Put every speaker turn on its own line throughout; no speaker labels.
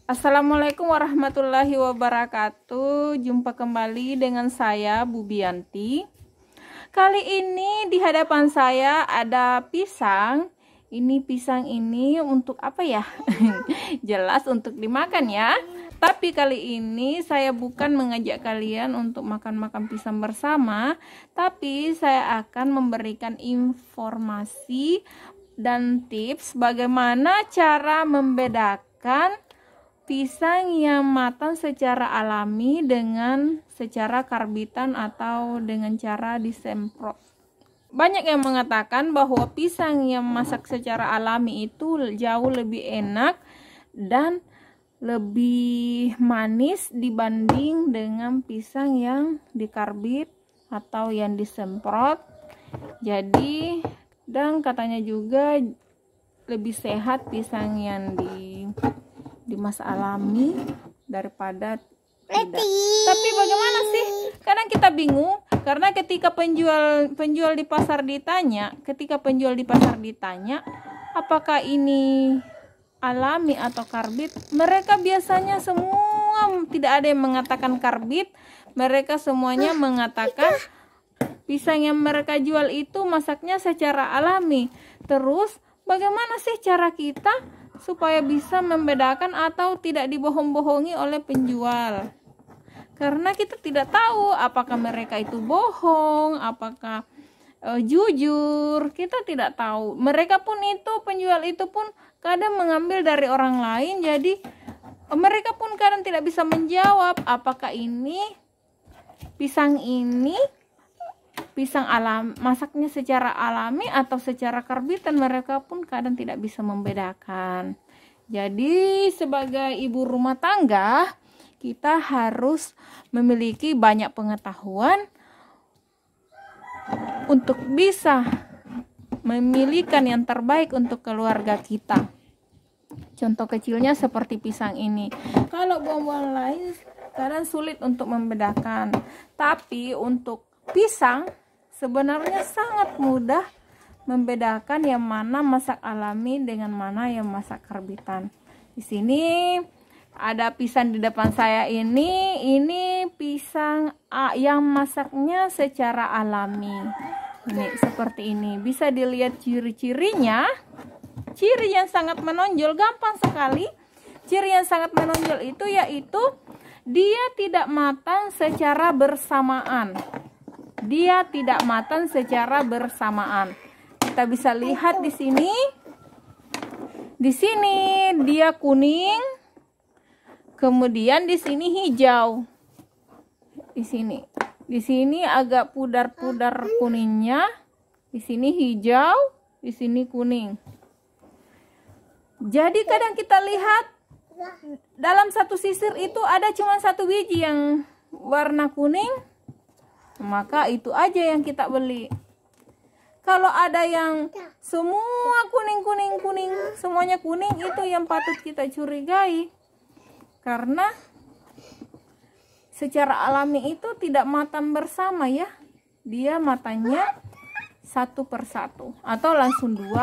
Assalamualaikum warahmatullahi wabarakatuh. Jumpa kembali dengan saya, Bu Bianti. Kali ini di hadapan saya ada pisang. Ini pisang ini untuk apa ya? Jelas untuk dimakan ya. Tapi kali ini saya bukan mengajak kalian untuk makan-makan pisang bersama, tapi saya akan memberikan informasi dan tips bagaimana cara membedakan pisang yang matang secara alami dengan secara karbitan atau dengan cara disemprot. Banyak yang mengatakan bahwa pisang yang masak secara alami itu jauh lebih enak dan lebih manis dibanding dengan pisang yang dikarbit atau yang disemprot. Jadi, dan katanya juga lebih sehat pisang yang dimasak alami daripada tidak. Tapi bagaimana sih? Kadang kita bingung karena ketika penjual di pasar ditanya, apakah ini alami atau karbit, mereka biasanya semua tidak ada yang mengatakan karbit, mereka semuanya mengatakan pisang yang mereka jual itu masaknya secara alami. Terus bagaimana sih cara kita supaya bisa membedakan atau tidak dibohong-bohongi oleh penjual? Karena kita tidak tahu apakah mereka itu bohong, apakah jujur, kita tidak tahu. Mereka pun itu, penjual itu pun kadang mengambil dari orang lain, jadi mereka pun kadang tidak bisa menjawab apakah ini pisang alam masaknya secara alami atau secara karbitan. Mereka pun kadang tidak bisa membedakan. Jadi sebagai ibu rumah tangga, kita harus memiliki banyak pengetahuan untuk bisa memilihkan yang terbaik untuk keluarga kita. Contoh kecilnya seperti pisang ini. Kalau buah-buahan lain kadang sulit untuk membedakan, tapi untuk pisang sebenarnya sangat mudah membedakan yang mana masak alami dengan mana yang masak karbitan. Di sini ada pisang di depan saya ini pisang yang masaknya secara alami. Ini seperti ini. Bisa dilihat ciri-cirinya. Ciri yang sangat menonjol, gampang sekali. Ciri yang sangat menonjol itu yaitu dia tidak matang secara bersamaan. Dia tidak matang secara bersamaan. Kita bisa lihat di sini. Di sini dia kuning. Kemudian di sini hijau. Di sini agak pudar-pudar kuningnya. Di sini hijau, di sini kuning. Jadi kadang kita lihat dalam satu sisir itu ada cuma satu biji yang warna kuning, maka itu aja yang kita beli. Kalau ada yang semua kuning, semuanya kuning, itu yang patut kita curigai. Karena secara alami itu tidak matang bersama ya. Dia matangnya satu persatu, atau langsung 2,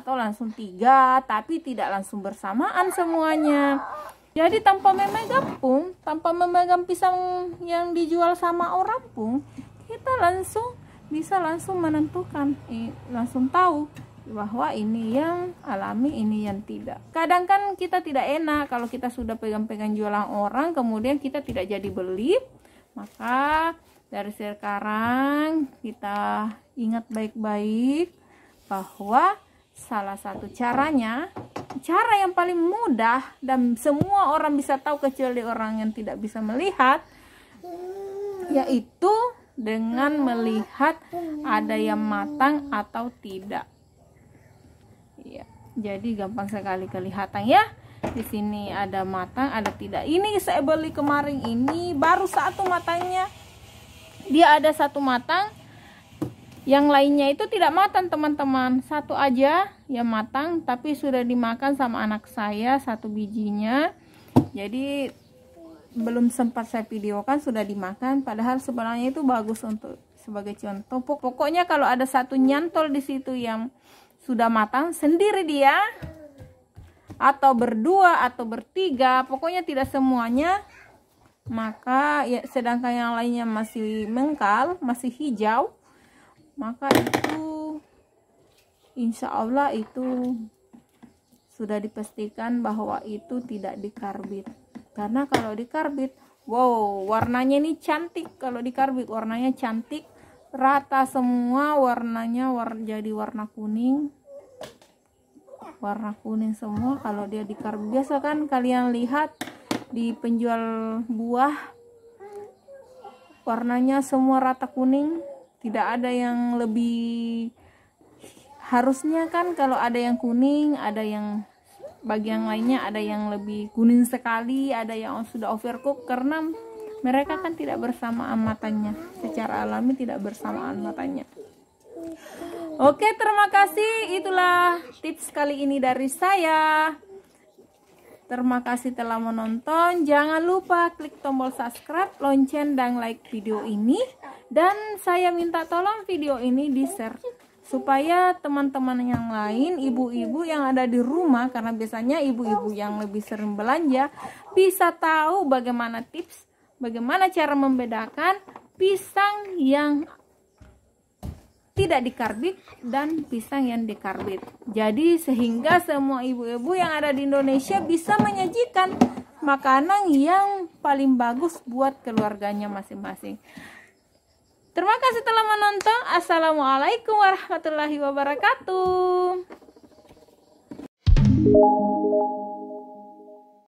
atau langsung 3, tapi tidak langsung bersamaan semuanya. Jadi tanpa memegang pisang yang dijual sama orang pun, kita bisa langsung menentukan, langsung tahu bahwa ini yang alami, ini yang tidak. Kadang kan kita tidak enak kalau kita sudah pegang-pegang jualan orang, kemudian kita tidak jadi beli. Maka dari sekarang kita ingat baik-baik bahwa salah satu caranya, cara yang paling mudah dan semua orang bisa tahu kecuali orang yang tidak bisa melihat, yaitu dengan melihat ada yang matang atau tidak. Ya, jadi gampang sekali kelihatan ya. Di sini ada matang, ada tidak. Ini saya beli kemarin, ini baru satu matangnya. Dia ada satu matang, yang lainnya itu tidak matang teman-teman. Satu aja yang matang, tapi sudah dimakan sama anak saya satu bijinya. Jadi belum sempat saya videokan, sudah dimakan. Padahal sebenarnya itu bagus untuk sebagai contoh. Pokoknya kalau ada satu nyantol di situ yang sudah matang sendiri dia, atau berdua atau bertiga, pokoknya tidak semuanya. Maka ya, sedangkan yang lainnya masih mengkal, masih hijau, maka itu insya Allah itu sudah dipastikan bahwa itu tidak dikarbit. Karena kalau dikarbit, wow, warnanya ini cantik. Kalau dikarbit warnanya cantik, rata semua warnanya, jadi warna kuning semua. Kalau dia dikarbit, biasa kan kalian lihat di penjual buah warnanya semua rata kuning, tidak ada yang lebih. Harusnya kan kalau ada yang kuning, ada yang bagian lainnya ada yang lebih kuning sekali, ada yang sudah overcook, karena mereka kan tidak bersamaan matanya, secara alami tidak bersamaan matanya. Oke, terima kasih. Itulah tips kali ini dari saya. Terima kasih telah menonton. Jangan lupa klik tombol subscribe, lonceng, dan like video ini. Dan saya minta tolong video ini di-share supaya teman-teman yang lain, ibu-ibu yang ada di rumah, karena biasanya ibu-ibu yang lebih sering belanja, bisa tahu bagaimana tips, bagaimana cara membedakan pisang yang tidak dikarbit dan pisang yang dikarbit. Jadi sehingga semua ibu-ibu yang ada di Indonesia bisa menyajikan makanan yang paling bagus buat keluarganya masing-masing. Terima kasih telah menonton. Assalamualaikum warahmatullahi wabarakatuh.